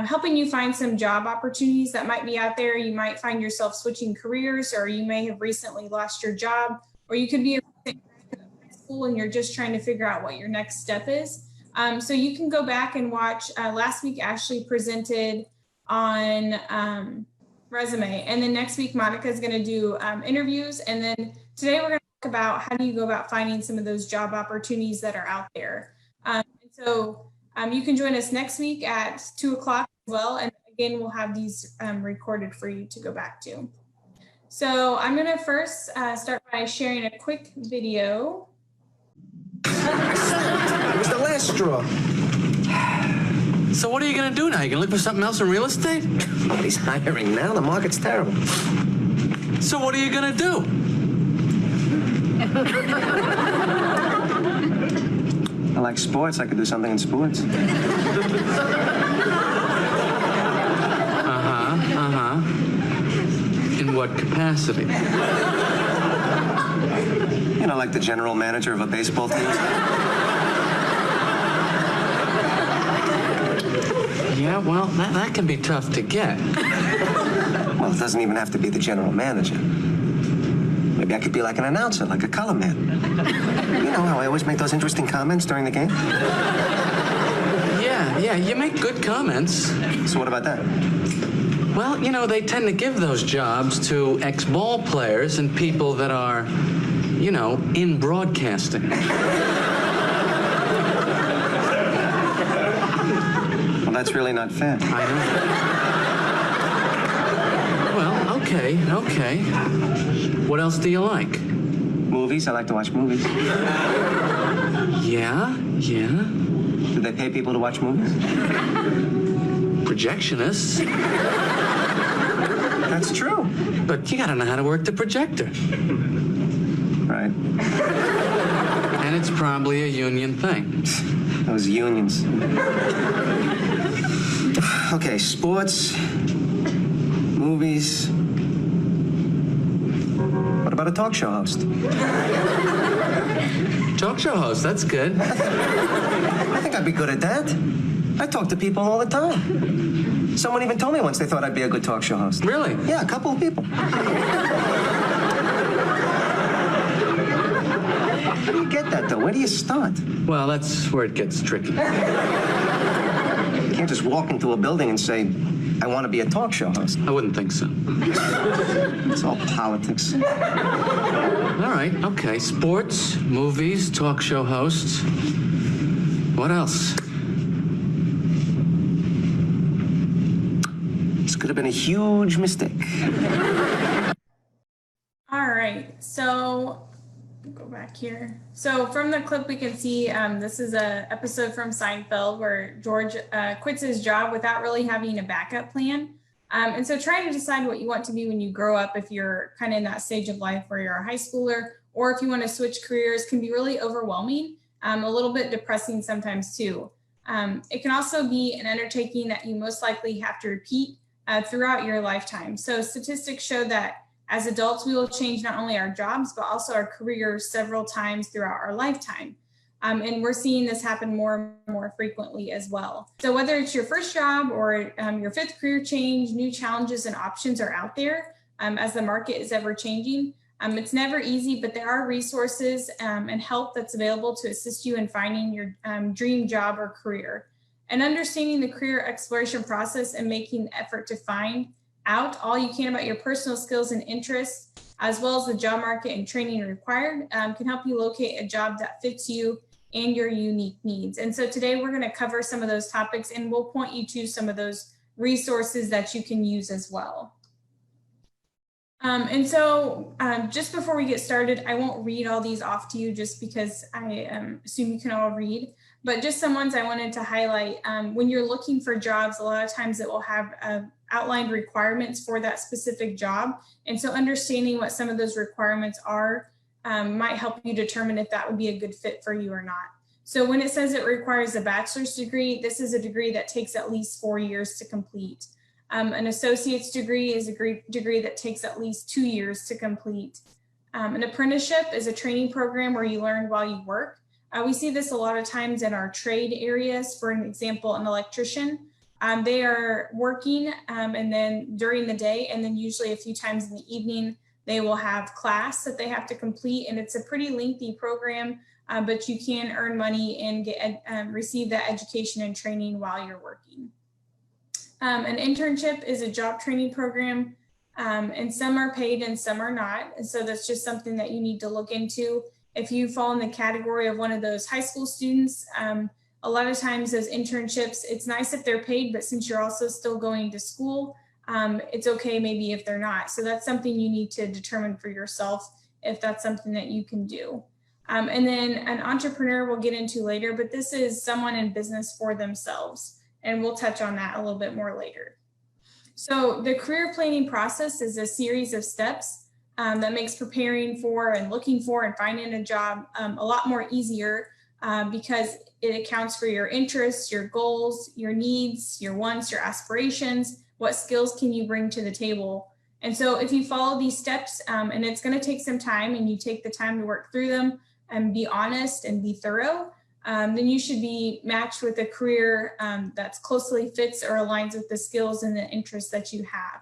helping you find some job opportunities that might be out there. You might find yourself switching careers, or you may have recently lost your job, or you could be in high school and you're just trying to figure out what your next step is. So you can go back and watch. Last week, Ashley presented on resume, and then next week, Monica is going to do interviews. And then today we're going to talk about how do you go about finding some of those job opportunities that are out there. You can join us next week at 2 o'clock as well. And again, we'll have these recorded for you to go back to. So I'm going to first start by sharing a quick video. It was the last straw. So what are you going to do now? You going to look for something else in real estate? Nobody's hiring now. The market's terrible. So what are you going to do? I like sports. I could do something in sports. In what capacity? You know, like the general manager of a baseball team. Yeah, well, that can be tough to get. Well, it doesn't even have to be the general manager. Maybe I could be like an announcer, like a color man. You know how I always make those interesting comments during the game? Yeah, you make good comments. So what about that? Well, you know, they tend to give those jobs to ex-ball players and people that are, you know, in broadcasting. Well, that's really not fair. I know. Well, okay. What else do you like? Movies. I like to watch movies. Yeah. Do they pay people to watch movies? Projectionists. That's true. But you gotta know how to work the projector. Right. And it's probably a union thing. Those unions. Okay, sports, movies. What about a talk show host? Talk show host, that's good. I think I'd be good at that. I talk to people all the time. Someone even told me once they thought I'd be a good talk show host. Really? Yeah, a couple of people. How do you get that, though? Where do you start? Well, that's where it gets tricky. You can't just walk into a building and say, I want to be a talk show host. I wouldn't think so. It's all politics. All right, okay. Sports, movies, talk show hosts. What else? This could have been a huge mistake. All right, so go back here. So from the clip, we can see this is an episode from Seinfeld where George quits his job without really having a backup plan. And so trying to decide what you want to be when you grow up, if you're kind of in that stage of life where you're a high schooler, or if you want to switch careers, can be really overwhelming, a little bit depressing sometimes too. It can also be an undertaking that you most likely have to repeat throughout your lifetime. So statistics show that as adults, we will change not only our jobs, but also our careers several times throughout our lifetime. And we're seeing this happen more and more frequently as well. So whether it's your first job or your fifth career change, new challenges and options are out there as the market is ever changing. It's never easy, but there are resources and help that's available to assist you in finding your dream job or career. And understanding the career exploration process and making the effort to find out all you can about your personal skills and interests, as well as the job market and training required, can help you locate a job that fits you and your unique needs. And so today we're going to cover some of those topics, and we'll point you to some of those resources that you can use as well. Just before we get started, I won't read all these off to you just because I assume you can all read, but just some ones I wanted to highlight. When you're looking for jobs, a lot of times it will have outlined requirements for that specific job. And so understanding what some of those requirements are might help you determine if that would be a good fit for you or not. So when it says it requires a bachelor's degree, this is a degree that takes at least 4 years to complete. An associate's degree is a degree that takes at least 2 years to complete. An apprenticeship is a training program where you learn while you work. We see this a lot of times in our trade areas. For an example, an electrician They are working and then during the day, and then usually a few times in the evening, they will have class that they have to complete. And it's a pretty lengthy program, but you can earn money and get receive that education and training while you're working. An internship is a job training program, and some are paid and some are not. And so that's just something that you need to look into. If you fall in the category of one of those high school students, a lot of times those internships, it's nice if they're paid, but since you're also still going to school, it's okay maybe if they're not. So that's something you need to determine for yourself if that's something that you can do. And then an entrepreneur we'll get into later, but this is someone in business for themselves. And we'll touch on that a little bit more later. So the career planning process is a series of steps that makes preparing for and looking for and finding a job a lot more easier because it accounts for your interests, your goals, your needs, your wants, your aspirations, what skills can you bring to the table. And so if you follow these steps, and it's going to take some time and you take the time to work through them and be honest and be thorough, then you should be matched with a career that's closely fits or aligns with the skills and the interests that you have.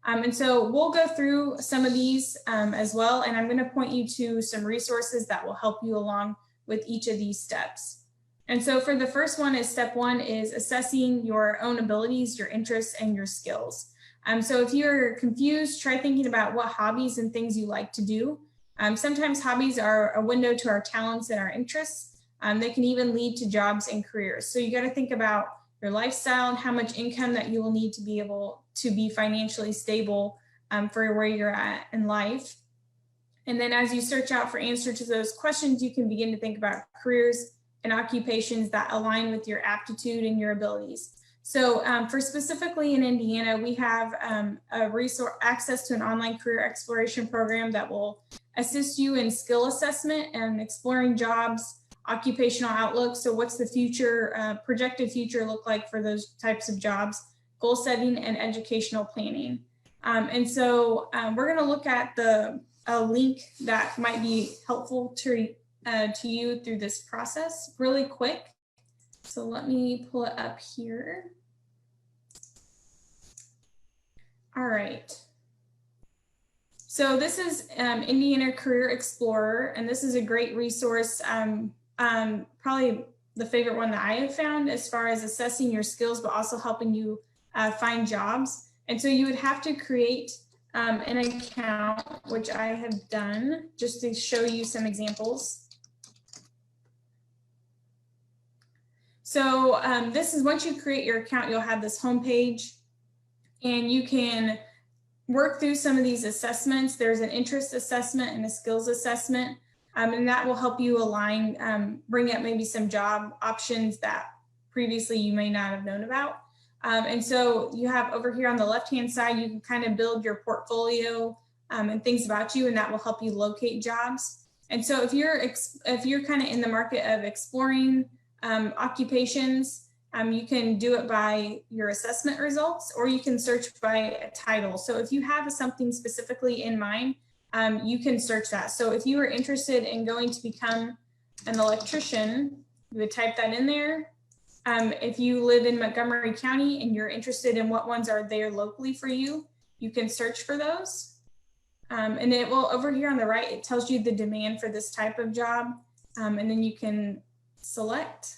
And so we'll go through some of these as well, and I'm going to point you to some resources that will help you along with each of these steps. And so for the first one is step one is assessing your own abilities, your interests, and your skills. So if you're confused, try thinking about what hobbies and things you like to do. Sometimes hobbies are a window to our talents and our interests. They can even lead to jobs and careers. So you got to think about your lifestyle and how much income that you will need to be able to be financially stable for where you're at in life. And then as you search out for answers to those questions, you can begin to think about careers and occupations that align with your aptitude and your abilities. So for specifically in Indiana, we have a resource access to an online career exploration program that will assist you in skill assessment and exploring jobs, occupational outlook. So what's the future, projected future look like for those types of jobs, goal setting and educational planning. And so we're going to look at a link that might be helpful to you through this process really quick. So let me pull it up here. All right. So this is Indiana Career Explorer, and this is a great resource. Probably the favorite one that I have found as far as assessing your skills, but also helping you find jobs. And so you would have to create an account, which I have done just to show you some examples. So this is once you create your account, you'll have this homepage and you can work through some of these assessments. There's an interest assessment and a skills assessment, and that will help you align, bring up maybe some job options that previously you may not have known about. And so you have over here on the left-hand side, you can kind of build your portfolio and things about you, and that will help you locate jobs. And so if you're kind of in the market of exploring occupations, you can do it by your assessment results, or you can search by a title. So if you have something specifically in mind, you can search that. So if you are interested in going to become an electrician, you would type that in there. If you live in Montgomery County and you're interested in what ones are there locally for you, you can search for those. And it will, over here on the right, it tells you the demand for this type of job. And then you can select.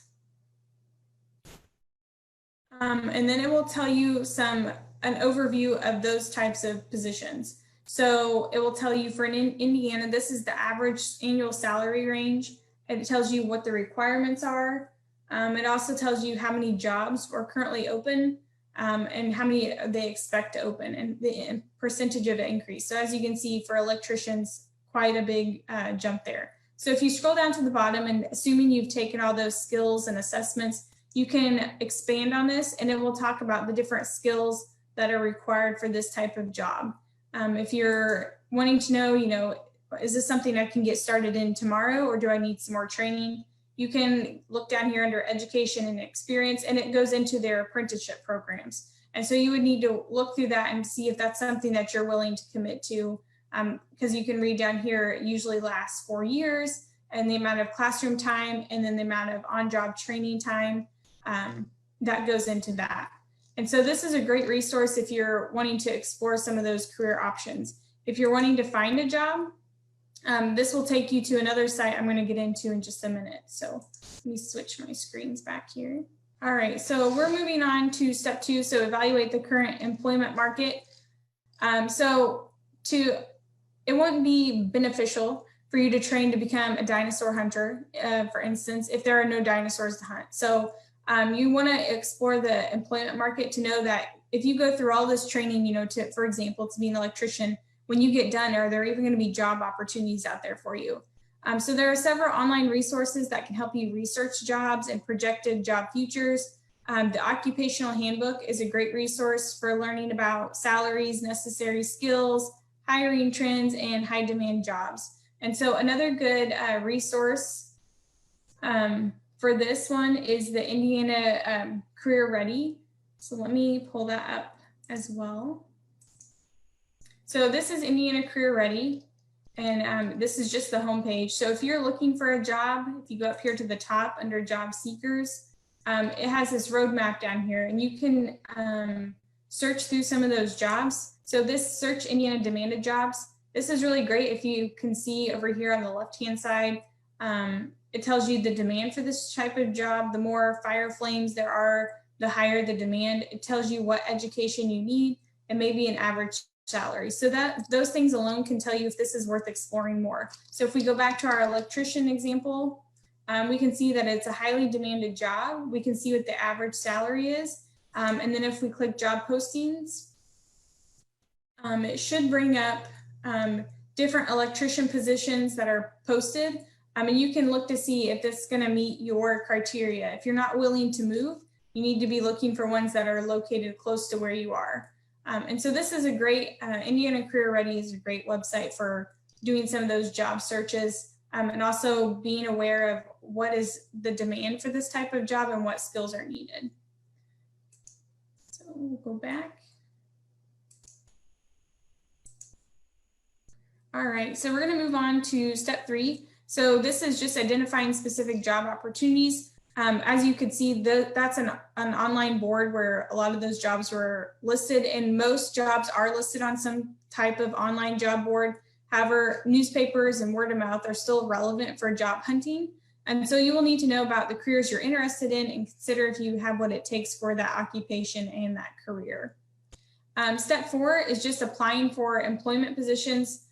And then it will tell you an overview of those types of positions. So it will tell you for Indiana, this is the average annual salary range. It tells you what the requirements are. It also tells you how many jobs are currently open and how many they expect to open and the percentage of increase. So as you can see for electricians, quite a big jump there. So if you scroll down to the bottom and assuming you've taken all those skills and assessments, you can expand on this and it will talk about the different skills that are required for this type of job. If you're wanting to know, is this something I can get started in tomorrow or do I need some more training? You can look down here under education and experience, and it goes into their apprenticeship programs. And so you would need to look through that and see if that's something that you're willing to commit to, because you can read down here, it usually lasts 4 years, and the amount of classroom time and then the amount of on-job training time that goes into that. And so this is a great resource if you're wanting to explore some of those career options. If you're wanting to find a job, this will take you to another site I'm going to get into in just a minute. So let me switch my screens back here. All right, so we're moving on to step 2. So evaluate the current employment market. It wouldn't be beneficial for you to train to become a dinosaur hunter, for instance, if there are no dinosaurs to hunt. So you want to explore the employment market to know that if you go through all this training, you know, to, for example, to be an electrician, when you get done, are there even going to be job opportunities out there for you? So there are several online resources that can help you research jobs and projected job futures. The Occupational Handbook is a great resource for learning about salaries, necessary skills, hiring trends, and high demand jobs. And so another good resource for this one is the Indiana Career Ready. So let me pull that up as well. So this is Indiana Career Ready, and this is just the homepage. So if you're looking for a job, if you go up here to the top under job seekers, it has this roadmap down here, and you can search through some of those jobs. So this search Indiana demanded jobs, this is really great. If you can see over here on the left-hand side, it tells you the demand for this type of job. The more fire flames there are, the higher the demand. It tells you what education you need and maybe an average salary. So that those things alone can tell you if this is worth exploring more. So if we go back to our electrician example, we can see that it's a highly demanded job. We can see what the average salary is. And then if we click job postings, it should bring up different electrician positions that are posted. And you can look to see if this is going to meet your criteria. If you're not willing to move, you need to be looking for ones that are located close to where you are. And so this is a great, Indiana Career Ready is a great website for doing some of those job searches and also being aware of what is the demand for this type of job and what skills are needed. So we'll go back. All right, so we're going to move on to step 3. So this is just identifying specific job opportunities. As you could see, that's an online board where a lot of those jobs were listed, and most jobs are listed on some type of online job board. However, newspapers and word of mouth are still relevant for job hunting. And so you will need to know about the careers you're interested in and consider if you have what it takes for that occupation and that career. Step 4 is just applying for employment positions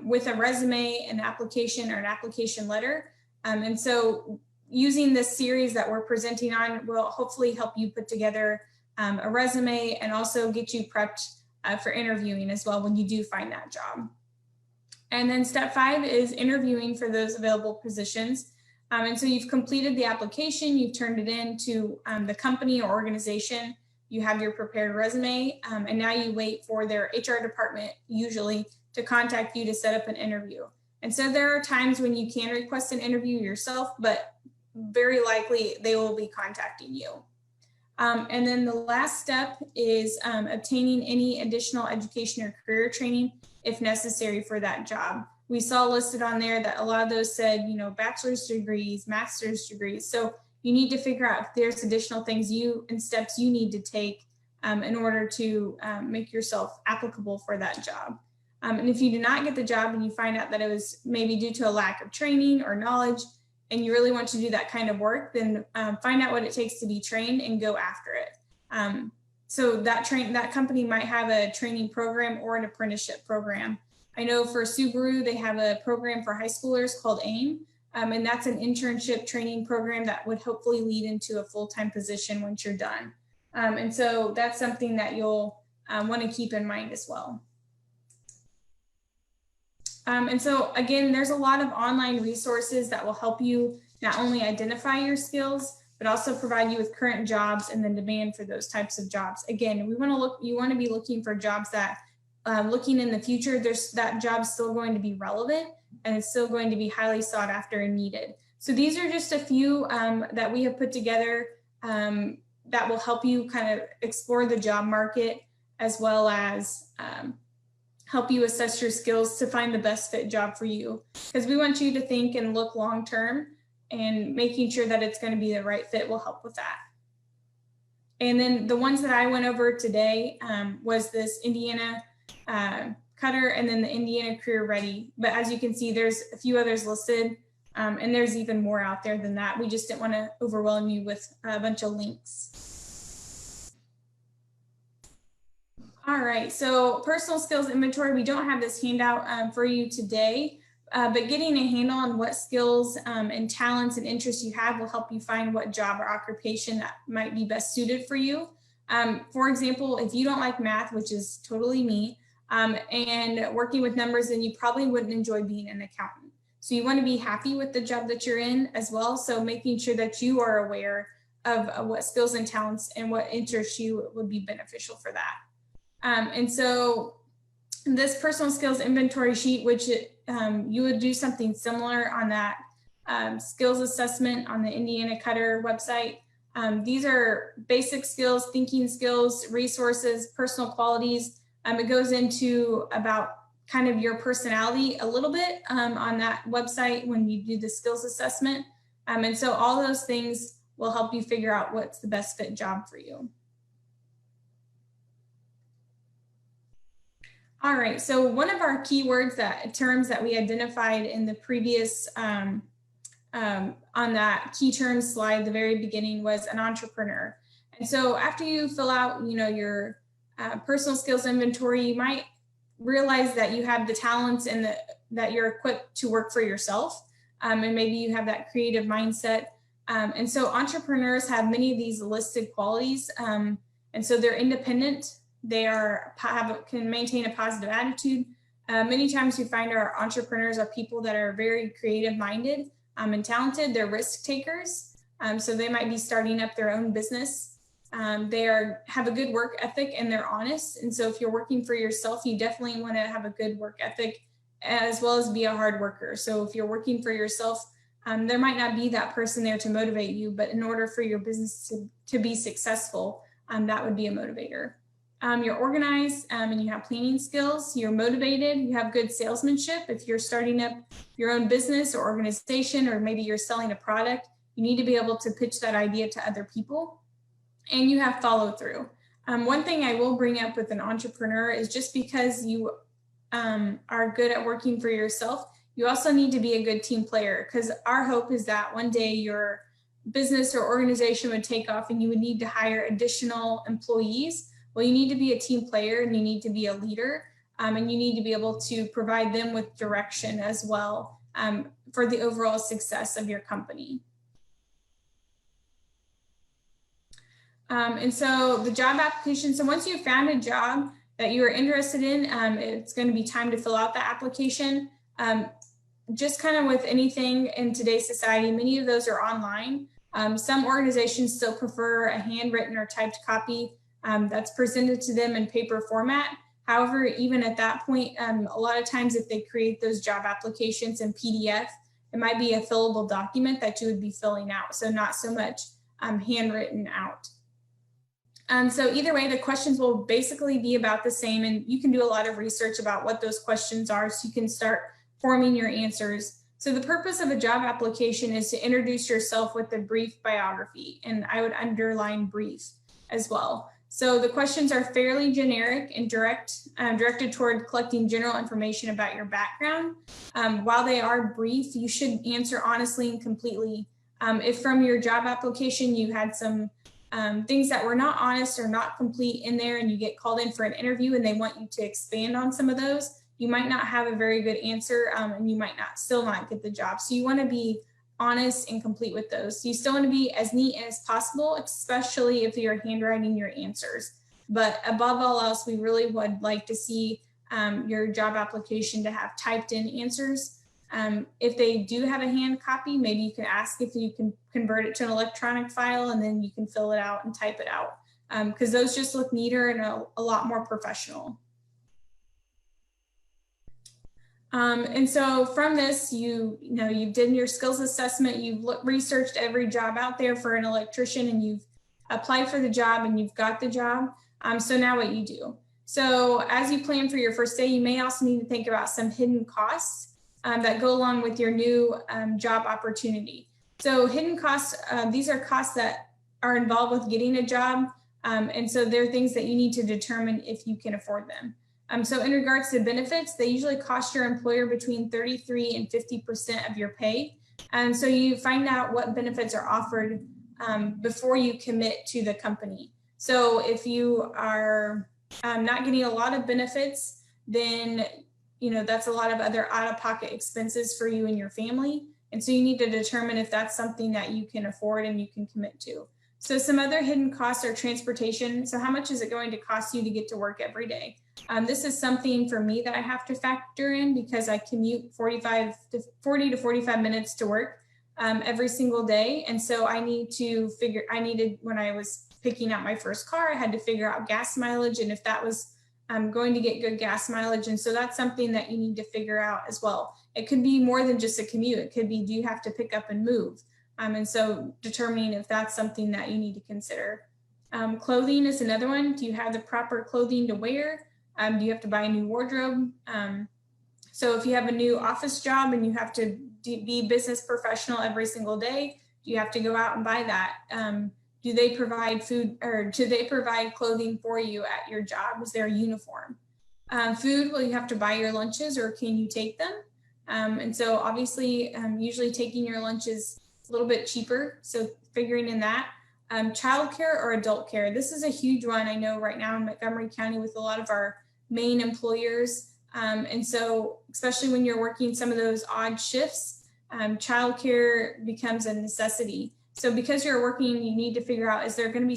with a resume, an application, or an application letter. And so using this series that we're presenting on will hopefully help you put together a resume and also get you prepped for interviewing as well when you do find that job. And then step 5 is interviewing for those available positions. And so you've completed the application, you've turned it in to the company or organization, you have your prepared resume, and now you wait for their HR department usually to contact you to set up an interview. And so there are times when you can request an interview yourself, but very likely they will be contacting you. And then the last step is obtaining any additional education or career training if necessary for that job. We saw listed on there that a lot of those said, you know, bachelor's degrees, master's degrees. So you need to figure out if there's additional things and steps you need to take in order to make yourself applicable for that job. And if you do not get the job and you find out that it was maybe due to a lack of training or knowledge, and you really want to do that kind of work, then find out what it takes to be trained and go after it. So that company might have a training program or an apprenticeship program. I know for Subaru, they have a program for high schoolers called AIM, and that's an internship training program that would hopefully lead into a full-time position once you're done. And so that's something that you'll want to keep in mind as well. And so again, there's a lot of online resources that will help you not only identify your skills, but also provide you with current jobs and the demand for those types of jobs. Again, you want to be looking for jobs that looking in the future, that job's still going to be relevant and it's still going to be highly sought after and needed. So these are just a few that we have put together that will help you kind of explore the job market as well as help you assess your skills to find the best fit job for you. Because we want you to think and look long-term, and making sure that it's going to be the right fit will help with that. And then the ones that I went over today was this Indiana cutter and then the Indiana Career Ready. But as you can see, there's a few others listed, and there's even more out there than that. We just didn't want to overwhelm you with a bunch of links. All right, so personal skills inventory, we don't have this handout for you today, but getting a handle on what skills and talents and interests you have will help you find what job or occupation that might be best suited for you. For example, if you don't like math, which is totally me, and working with numbers, then you probably wouldn't enjoy being an accountant. So you want to be happy with the job that you're in as well. So making sure that you are aware of what skills and talents and what interests you would be beneficial for that. And so this personal skills inventory sheet, which you would do something similar on that skills assessment on the Indiana Cutter website. These are basic skills, thinking skills, resources, personal qualities. It goes into about kind of your personality a little bit on that website when you do the skills assessment. And so all those things will help you figure out what's the best fit job for you. All right, so one of our keywords terms that we identified in the previous, on that key terms slide, the very beginning, was an entrepreneur. And so after you fill out, your personal skills inventory, you might realize that you have the talents and that you're equipped to work for yourself. And maybe you have that creative mindset. And so entrepreneurs have many of these listed qualities. And so they're independent. They can maintain a positive attitude. Many times we find our entrepreneurs are people that are very creative minded and talented. They're risk takers. So they might be starting up their own business. They have a good work ethic and they're honest. And so if you're working for yourself, you definitely want to have a good work ethic as well as be a hard worker. So if you're working for yourself, there might not be that person there to motivate you, but in order for your business to be successful, that would be a motivator. You're organized and you have planning skills. You're motivated. You have good salesmanship. If you're starting up your own business or organization, or maybe you're selling a product, you need to be able to pitch that idea to other people. And you have follow through. One thing I will bring up with an entrepreneur is just because you are good at working for yourself, you also need to be a good team player, because our hope is that one day your business or organization would take off and you would need to hire additional employees. Well, you need to be a team player and you need to be a leader, and you need to be able to provide them with direction as well for the overall success of your company. And so the job application, so once you've found a job that you are interested in, it's going to be time to fill out the application. Just kind of with anything in today's society, many of those are online. Some organizations still prefer a handwritten or typed copy that's presented to them in paper format. However, even at that point, a lot of times if they create those job applications in PDF, it might be a fillable document that you would be filling out, so not so much handwritten out. So either way, the questions will basically be about the same, and you can do a lot of research about what those questions are so you can start forming your answers. So the purpose of a job application is to introduce yourself with a brief biography, and I would underline brief as well. So the questions are fairly generic and directed toward collecting general information about your background. While they are brief, you should answer honestly and completely. If from your job application you had some things that were not honest or not complete in there, and you get called in for an interview and they want you to expand on some of those, you might not have a very good answer, and you might still not get the job. So you want to be honest and complete with those. So you still want to be as neat as possible, especially if you're handwriting your answers. But above all else, we really would like to see your job application to have typed in answers. If they do have a hand copy, maybe you can ask if you can convert it to an electronic file, and then you can fill it out and type it out, because those just look neater and a lot more professional. And so from this, you've done your skills assessment, you've researched every job out there for an electrician, and you've applied for the job and you've got the job. So now what you do. So as you plan for your first day, you may also need to think about some hidden costs that go along with your new job opportunity. So hidden costs, these are costs that are involved with getting a job. And so there are things that you need to determine if you can afford them. So in regards to benefits, they usually cost your employer between 33 and 50% of your pay. And so you find out what benefits are offered before you commit to the company. So if you are not getting a lot of benefits, then that's a lot of other out-of-pocket expenses for you and your family. And so you need to determine if that's something that you can afford and you can commit to. So some other hidden costs are transportation. So how much is it going to cost you to get to work every day? This is something for me that I have to factor in because I commute 40 to 45 minutes to work every single day. And so when I was picking out my first car, I had to figure out gas mileage and if that was going to get good gas mileage. And so that's something that you need to figure out as well. It could be more than just a commute. It could be, do you have to pick up and move? And so determining if that's something that you need to consider. Clothing is another one. Do you have the proper clothing to wear? Do you have to buy a new wardrobe? So if you have a new office job and you have to be business professional every single day, do you have to go out and buy that? Do they provide food or do they provide clothing for you at your job? Is there a uniform? Food, will you have to buy your lunches or can you take them? And so obviously, usually taking your lunch is a little bit cheaper. So figuring in that. Childcare or adult care. This is a huge one I know right now in Montgomery County with a lot of our main employers. And so especially when you're working some of those odd shifts, childcare becomes a necessity. So because you're working, you need to figure out, is there going to be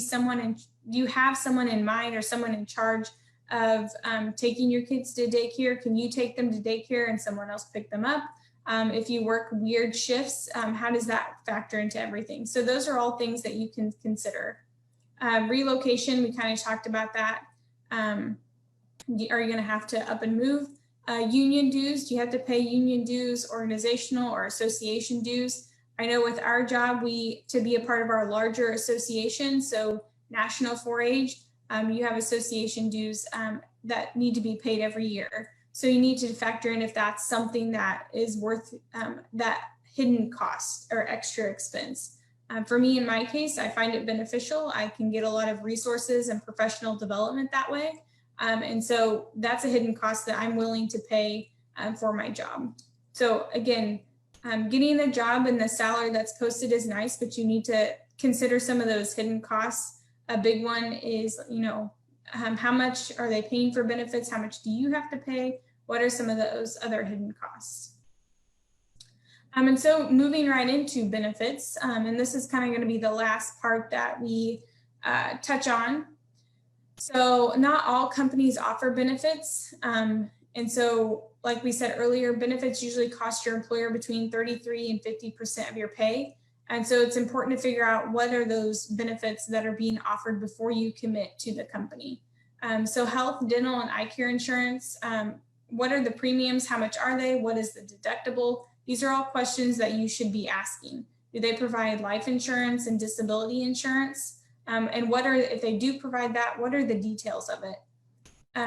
do you have someone in mind or someone in charge of taking your kids to daycare? Can you take them to daycare and someone else pick them up? If you work weird shifts, how does that factor into everything? So those are all things that you can consider. Relocation, we kind of talked about that. Are you going to have to up and move? Union dues, do you have to pay union dues, organizational or association dues? I know with our job, to be a part of our larger association, so National 4-H, you have association dues that need to be paid every year. So you need to factor in if that's something that is worth that hidden cost or extra expense. For me, in my case, I find it beneficial. I can get a lot of resources and professional development that way. And so that's a hidden cost that I'm willing to pay for my job. So again, getting the job and the salary that's posted is nice, but you need to consider some of those hidden costs. A big one is, how much are they paying for benefits? How much do you have to pay? What are some of those other hidden costs? And so moving right into benefits, and this is kind of going to be the last part that we touch on. So not all companies offer benefits. And so like we said earlier, benefits usually cost your employer between 33 and 50% of your pay. And so it's important to figure out what are those benefits that are being offered before you commit to the company. So health, dental, and eye care insurance, what are the premiums? How much are they? What is the deductible? These are all questions that you should be asking. Do they provide life insurance and disability insurance? And if they do provide that, what are the details of it?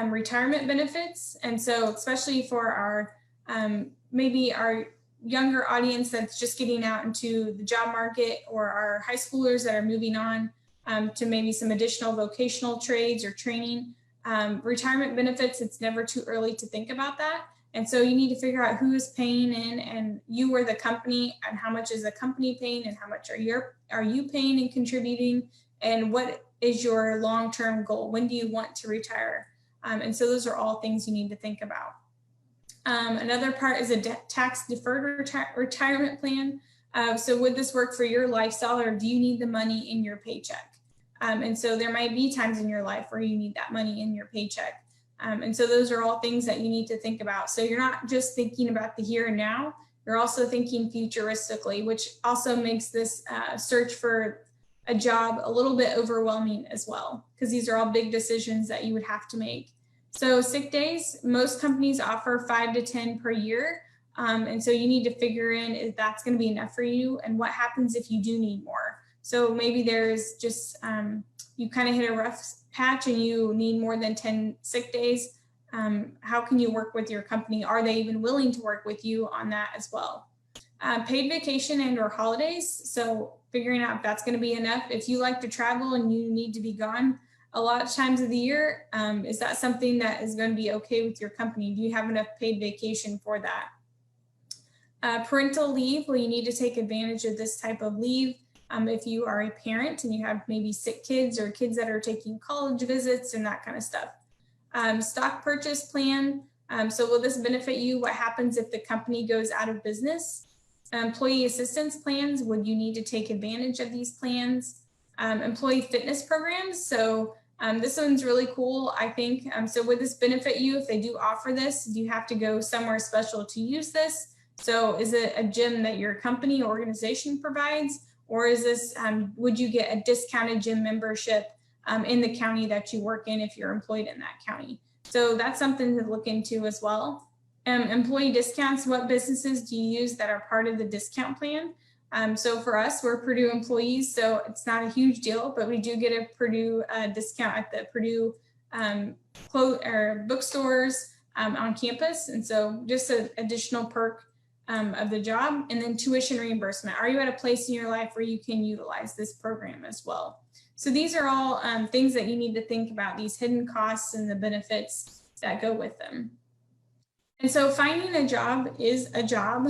Retirement benefits. And so especially for our, maybe our younger audience that's just getting out into the job market, or our high schoolers that are moving on to maybe some additional vocational trades or training, retirement benefits, it's never too early to think about that. And so you need to figure out who is paying in, and you or the company, and how much is the company paying, and how much are you paying and contributing, and what is your long-term goal? When do you want to retire? And so those are all things you need to think about. Another part is a tax deferred retirement plan. So would this work for your lifestyle, or do you need the money in your paycheck? And so there might be times in your life where you need that money in your paycheck. And so those are all things that you need to think about. So you're not just thinking about the here and now, you're also thinking futuristically, which also makes this search for a job a little bit overwhelming as well, because these are all big decisions that you would have to make. So sick days, most companies offer 5 to 10 per year. And so you need to figure in if that's going to be enough for you, and what happens if you do need more. So maybe there's just, you kind of hit a rough patch and you need more than 10 sick days. How can you work with your company? Are they even willing to work with you on that as well? Paid vacation and or holidays. So figuring out if that's going to be enough. If you like to travel and you need to be gone a lot of times of the year. Is that something that is going to be okay with your company? Do you have enough paid vacation for that? Parental leave, well, you need to take advantage of this type of leave. If you are a parent and you have maybe sick kids or kids that are taking college visits and that kind of stuff. Stock purchase plan. So will this benefit you? What happens if the company goes out of business? Employee assistance plans, would you need to take advantage of these plans? Employee fitness programs. So this one's really cool, I think. So would this benefit you if they do offer this? Do you have to go somewhere special to use this? So is it a gym that your company or organization provides? Or is this, would you get a discounted gym membership in the county that you work in if you're employed in that county? So that's something to look into as well. Employee discounts, what businesses do you use that are part of the discount plan? So for us, we're Purdue employees, so it's not a huge deal, but we do get a Purdue discount at the Purdue bookstores on campus. And so just an additional perk of the job. And then tuition reimbursement. Are you at a place in your life where you can utilize this program as well? So these are all things that you need to think about, these hidden costs and the benefits that go with them. And so finding a job is a job.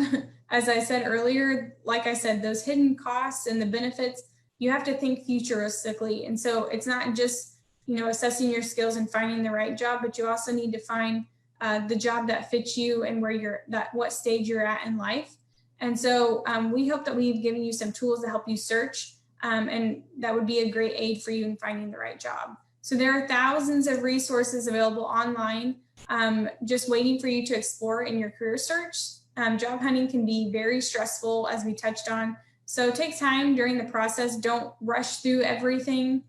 As I said earlier, like I said, those hidden costs and the benefits, you have to think futuristically. And so it's not just, assessing your skills and finding the right job, but you also need to find the job that fits you and what stage you're at in life. And so we hope that we've given you some tools to help you search, and that would be a great aid for you in finding the right job. So there are thousands of resources available online, just waiting for you to explore in your career search. Job hunting can be very stressful, as we touched on. So take time during the process. Don't rush through everything.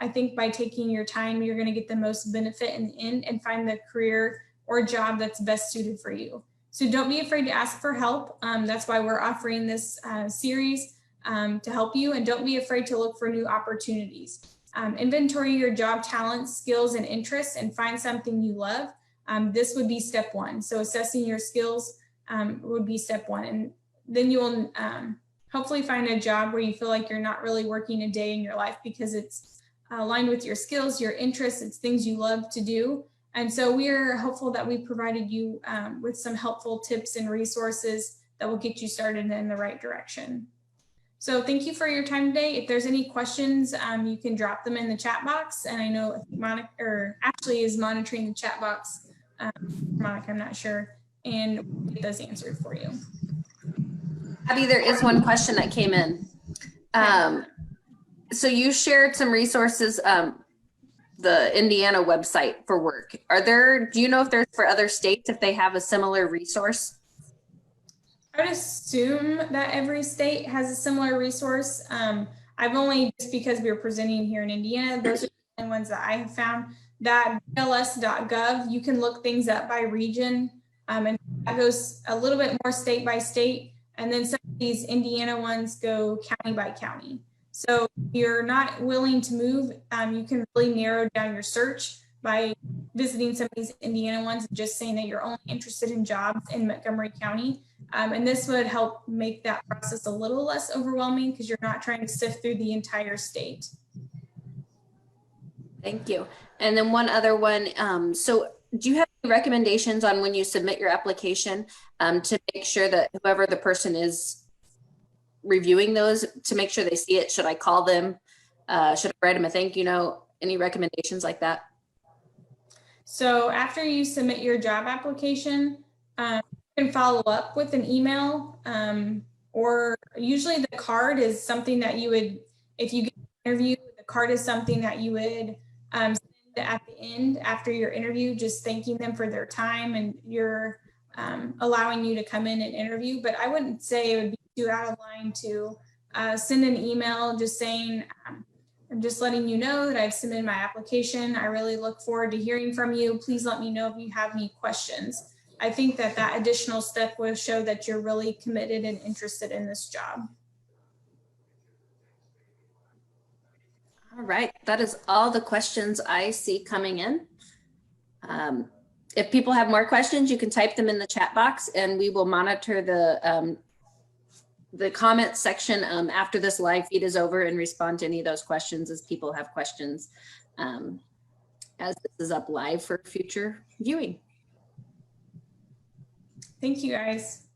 I think by taking your time, you're going to get the most benefit in the end and find the career or job that's best suited for you. So don't be afraid to ask for help. That's why we're offering this series to help you, and don't be afraid to look for new opportunities. Inventory your job talents, skills, and interests and find something you love. This would be step one. So assessing your skills would be step one. And then you will hopefully find a job where you feel like you're not really working a day in your life because it's aligned with your skills, your interests, it's things you love to do. And so we are hopeful that we provided you with some helpful tips and resources that will get you started in the right direction. So thank you for your time today. If there's any questions, you can drop them in the chat box. And I know Monica, or Ashley, is monitoring the chat box. Monica, I'm not sure, and we'll get those answered for you. Abby, there is one question that came in. So you shared some resources, the Indiana website for work. Do you know if there's for other states, if they have a similar resource? I would assume that every state has a similar resource. I've only, just because we were presenting here in Indiana, those are the ones that I have found. That BLS.gov, you can look things up by region, and that goes a little bit more state by state. And then some of these Indiana ones go county by county. So if you're not willing to move, you can really narrow down your search by visiting some of these Indiana ones and just saying that you're only interested in jobs in Montgomery County. And this would help make that process a little less overwhelming because you're not trying to sift through the entire state. Thank you. And then one other one. So do you have any recommendations on when you submit your application to make sure that whoever the person is reviewing those, to make sure they see it? Should I call them? Should I write them a thank you note? Any recommendations like that? So after you submit your job application, you can follow up with an email, or usually the card is something that you would, if you get an interview, the card is something that you would send at the end after your interview, just thanking them for their time and your allowing you to come in and interview. But I wouldn't say it would be too out of line to send an email just saying, I'm just letting you know that I've submitted my application. I really look forward to hearing from you. Please let me know if you have any questions. I think that that additional step will show that you're really committed and interested in this job. All right, that is all the questions I see coming in. If people have more questions, you can type them in the chat box and we will monitor the comment section after this live feed is over and respond to any of those questions as people have questions. as this is up live for future viewing. Thank you, guys.